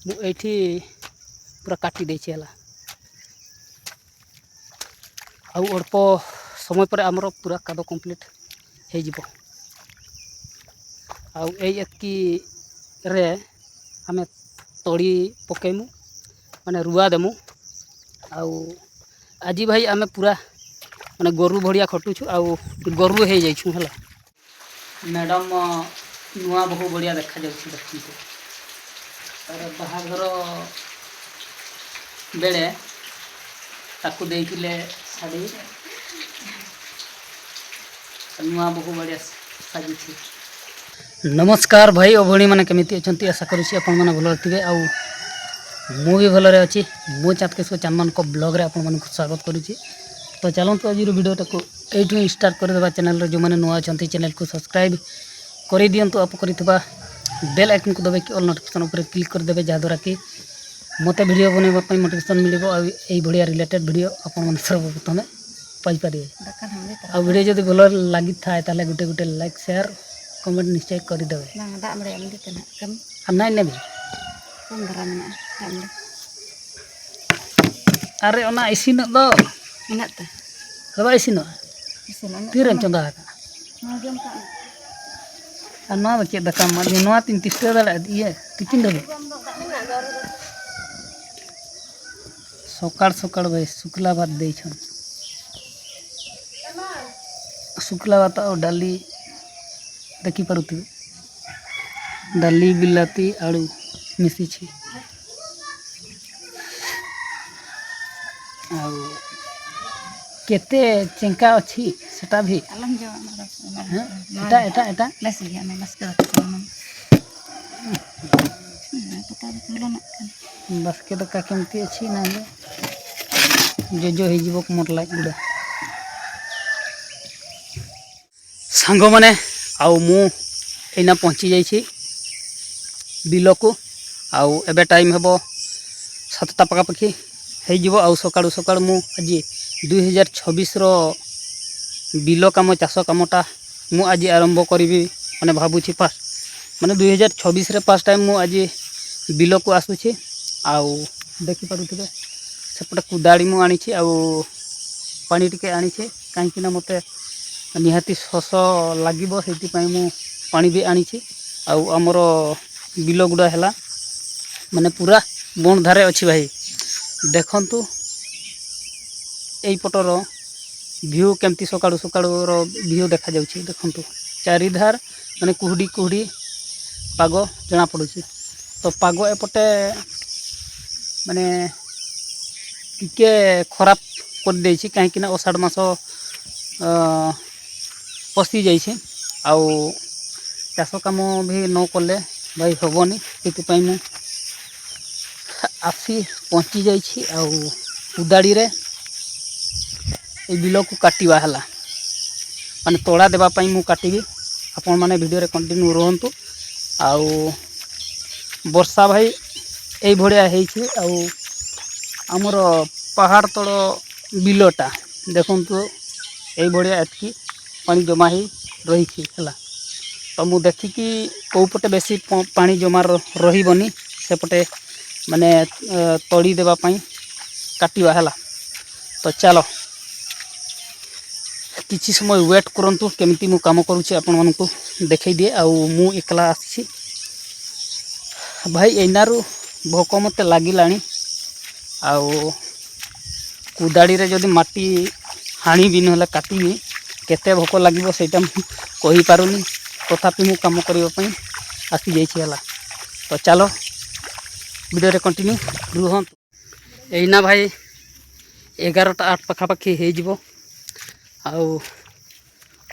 मुझे पूरा काटी देछि हला आउ अल्प समय पर आमर पूरा काद कंप्लीट हो जिवो आउ एतकी रे आमे तड़ी पकेमु माने रुआ देमु आउ आज भाई आमे पूरा माने गोरु भड़िया खटुछु आउ गोरु हो जाइछु हला मैडम नुआ बहु बढ़िया देखा जाउछि देखु तार बाहाघर बेले ताकू देइथिले साड़ी नुआ बहु बढ़िया साजी थी। नमस्कार भाई और भणी मैंने केमी अच्छा आशा करुँची आपण मैंने भल थे आउ मु भी भलरे अच्छी मु चाँदकेश्वर चांदमान को ब्लॉग रे आपण मानक स्वागत करुँची। तो चलते आज वीडियोटा को ये स्टार्ट करदे चैनल जो मैंने नुआ अच्छा चैनल को सब्सक्राइब कर दिंतु आप करथिबा बेल आइकन को दबाई ऑल नोटिफिकेशन उपर क्लिक करदे जहाँद्वारा कि मत वीडियो बनवाई मोटिवेशन मिल यही भाया रिलेटेड वीडियो आपण सर्वप्रथम पाइपर आ वीडियो जब भल लगी था गोटे गोटे लाइक शेयर कमेंट निश्चय करदे ना ने अरे ओना इसिन दो हवा इसिन तीरन चंदा चे दाका मा तीन तिस्टे दाड़े तिकिन दबे सकाळ सकाळ भाई शुक्ला भात दे शुक्ला भात और डाली देखी पारुथि डाली बिलाती आलू मिसी केते चेंका अच्छी सेटा भी एटा एटा एटा बस के दका केमती अच्छी ना जो हो जीव मोर लाइक गुड़ा सांग माने आउ मु एना पहुँची जाइए बिल को आउ एबे टाइम हेबो 7टा पखापाखि हो आउ सकाळु सकाळु मु आज 2026 रो बिल काम चाष कामटा मु आज आरंभ करी माने भाबुछि फास्ट माने 2026 रे फर्स्ट टाइम मु आज बिल को आसुछि आउ देखि पारुथिबे सेपटे कुदाड़ी मु आनी आउ पानी टिके आनी कहीं मते निहाती शस लगे से मु पानी भी आनी आउ आमर बिल गुड़ा है माने पूरा बण धारे अच्छी भाई देखंतु पटर व्यू केमती सकाळु सकाळु व्यू देखा जाउछि देखंतु चारिधार माने कुहुडी कुहुडी पाग जना पड़ुछि तो पाग एपटे माने टिके खराब कर देछि कहीं अषाढ़ मास पशि जाइए आउ चाष कम भी न कले भाई हेनी से मु आसी पहुँची जाइए आउ उदाड़ी रे बिल को काटिवा है माने तोड़ा देवाई मु काटिबी आपण माने वीडियो रे कंटिन्यू रहंतु आउ वर्षा भाई यही भाया आउ आमर पहाड़ तल बिलटा देखंतु यही भाया एतकी पानी जमा ही रही है तो मु देखिकी कौपटे बेसी पानी जमा रही सेपटे माने तड़ी देवाई काटिवा है तो चलो किसी समय वेट करंतु केमिति मु काम करूछि आपण मानकु देखै दिए आउ मु एकला आछि भाई एनारु भोक मते लागिलाणी आउ कुदाड़ी रे जदि माटी हाणी भी नहले काटिबी केते भोक लागिबो सेटा कहि पारुनी तथापि मु काम करियो पई आसी जाइछि हला तो चलो वीडियो रे कंटिन्यू रुहंत एना भाई 11टा 8 पखापाखि हो जिवो आउ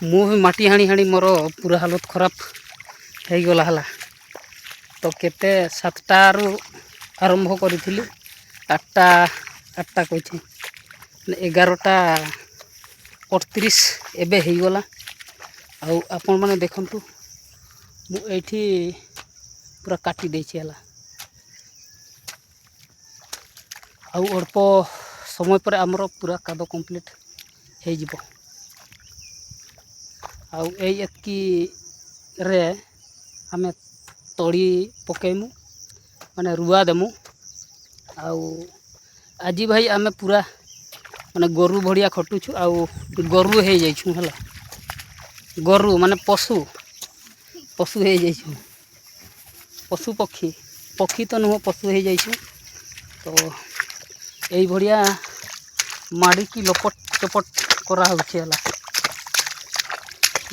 मु भी माटी हाणी हाणी मोर पूरा हालत खराब हो गला हला तो केते 7टा रु आरंभ करी 8टा कहि 11टा 38 एबे हो गला आउ आपण माने देखंतु मु एठी पूरा काटी देछि हला आउ अल्प समय पर आमर पूरा काद कंप्लीट हो जिवो आउ एतकी रे आमे तड़ी पकेमु माने रुआ देमु आउ आज भाई आमे पूरा माने गोरु भड़िया खटुछु आउ गोरु हो जाइछु हला गोरु माने पशु पशु हो जाइछु पशु पक्षी पक्षी तो नुह पशु हो जाइछु तो यही भड़िया माड़ी की लपट चपट करा होछि हला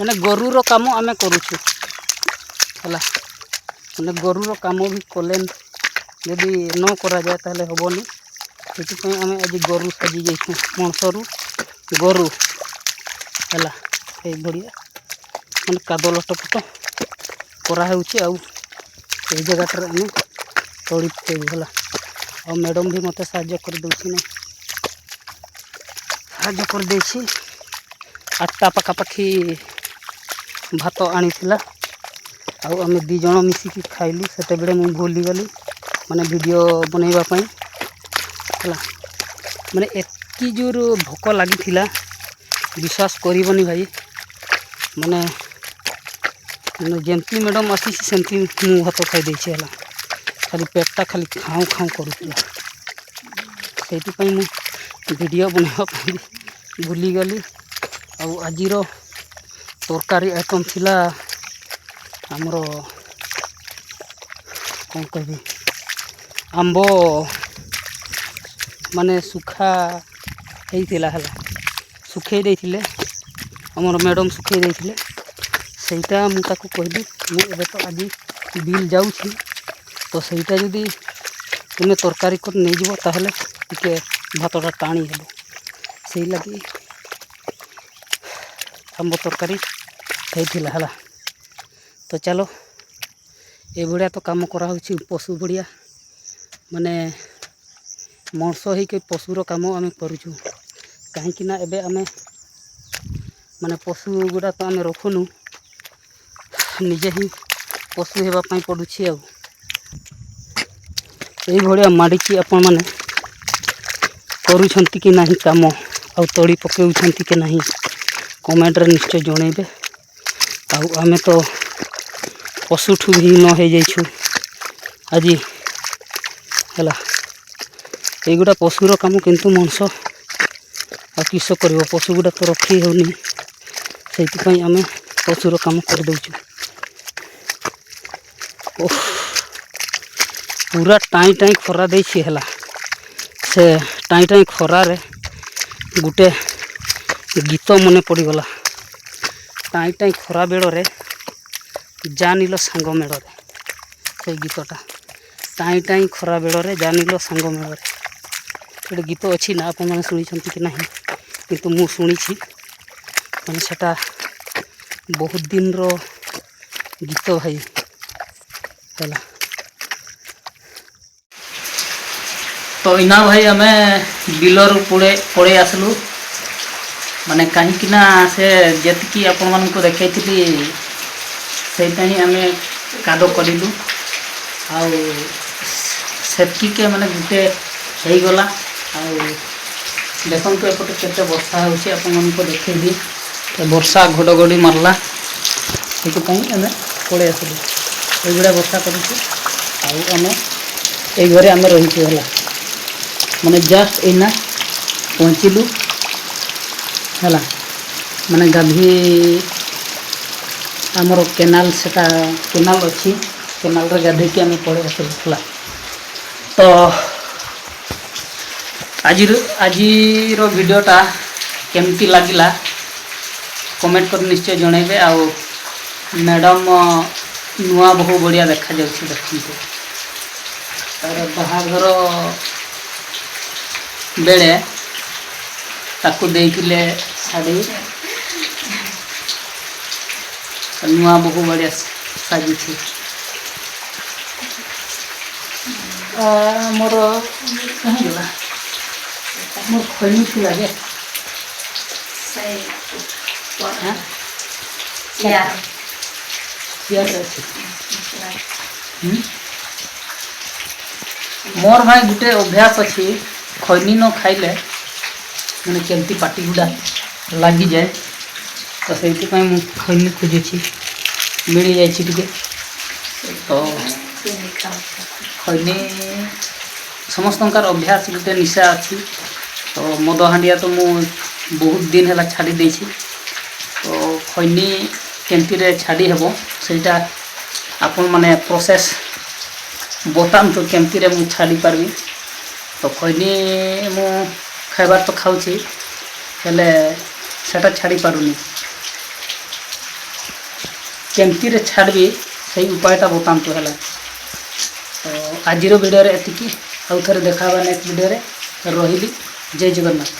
माने गोरुर काम आमे करूछु हला माने गोरुर काम भी कले यदि न करा जाए ताले हबनी से आम आज गोरु साजी जाइछू मणसरू गोरु है ये बढ़िया मैंने काद लटपट कराऊँ आई जगह आम तड़ी पकेबू है आ मैडम भी मत साहाଯ୍य कर दउछि ना साहाଯ୍य कर देछि 8टा पखापाखि भात आनी आउ आम 2 जन मिसिकी खाइलु से बेले मुझे भूली गली माने वीडियो बनैबा है माने एतकी जोर भोक लगी विश्वास करबनी भाई माने जमती मैडम आसी सेमती मुँह भात खाई देछि है खाली पेटटा खाली खाऊँ खाऊँ करूला से वीडियो बनवाई भूली गली आज तरकारी आइटम थिला आमर कौन कह आंब माने सुखा होता है सुखे देथिले आमर मैडम सुखे देथिले सेटा मुझे कहली मुझे तो आज बिल जाऊँ तो सहीटा जदि तुम्हें तरकारी कर नहीं जीव ताहले टिके भातटा टाणी हेब से लगी आंब तरकारी होता है तो चलो ये भाया तो काम करा पशु भाया माने मर्ष हो पशुर कम आम करुचु कहीं एबे आमे माने पशु गुड़ा तो आम रखुनु निजे ही पशु होगापाई पड़ुछि यही भाया माड़िकी आपण मैंने करुछंती कि नहीं काम आ तड़ी पकेउछंती कि नहीं कमेंट रे निश्चय जणेबे आमे तो पशुठू भी न हो जाइछु आज है युवा पशुर कम किंतु मनुष्य आ किस कर पशु गुड़ा तो रखी होनी से आम पशुर कम कर दउछु पूरा टाई टाई खरा देछि है से टाई टाई खरार गोटे गीत मन पड़गला टाई टाई खरा बेड़े जानिल सांग मेड़ से गीतटा टाई टाई खरा बेड़े जानिल सांग मेड़ गोटे गीत अच्छी ना आप शुणी कि ना किंतु मु शुणी मैंने सेटा बहुत दिन रो गीत भाई है तो इना भाई आम बिलर पड़े आसलु माने कहीं से जी आपण मान को देखी से आम काद कलु आटिके माने गोटे हो गला देखो एपटे केते वर्षा होची आपण मन को देखैबी वर्षा घड़घड़ी मारला से आम पड़े आसलु ये वर्षा करें ये घरे आम रही है माने जस्ट एना पहुँचलु है माने गाधी आमर केनाल सेटा केनाल अच्छी केनाल रे गाधी की आम पड़े आसलु है तो आज वीडियोटा केमती लगिला कमेंट कर निश्चय जनइबे आ मैडम नुआ बहु बढ़िया देखा जाउछि देखु तार बाहाघर बेले ताकू देइथिले साड़ी नुआ बहु बढ़िया साजी थी मोर कहीं गला मोर खैनी थी लगे मोर भाई गोटे अभ्यास अच्छी खैनी न खाइले मैंने केमती पाटी गुड़ा लगी जाए तो से खैनी खोजुची मिल जाए तो खैनी समस्तंकार अभ्यास गोटे निशा अच्छी तो मद हांडिया तो मु बहुत दिन है छाड़ी देछि तो खैनी केमती छाड़ी हेबो सेटा आपन माने प्रोसेस बताम तो केमती रे मु छाड़ी पारबी तो खैनी मु खाइबार तो खाऊछि हेले सेटा छाड़ी पारुनी केमती रे छाड़बी सही उपायटा बताम तो हेला तो आज वीडियो रे एतिकी आउ थरे देखा नेक्स्ट वीडियो रे रहिली जय जगन्नाथ।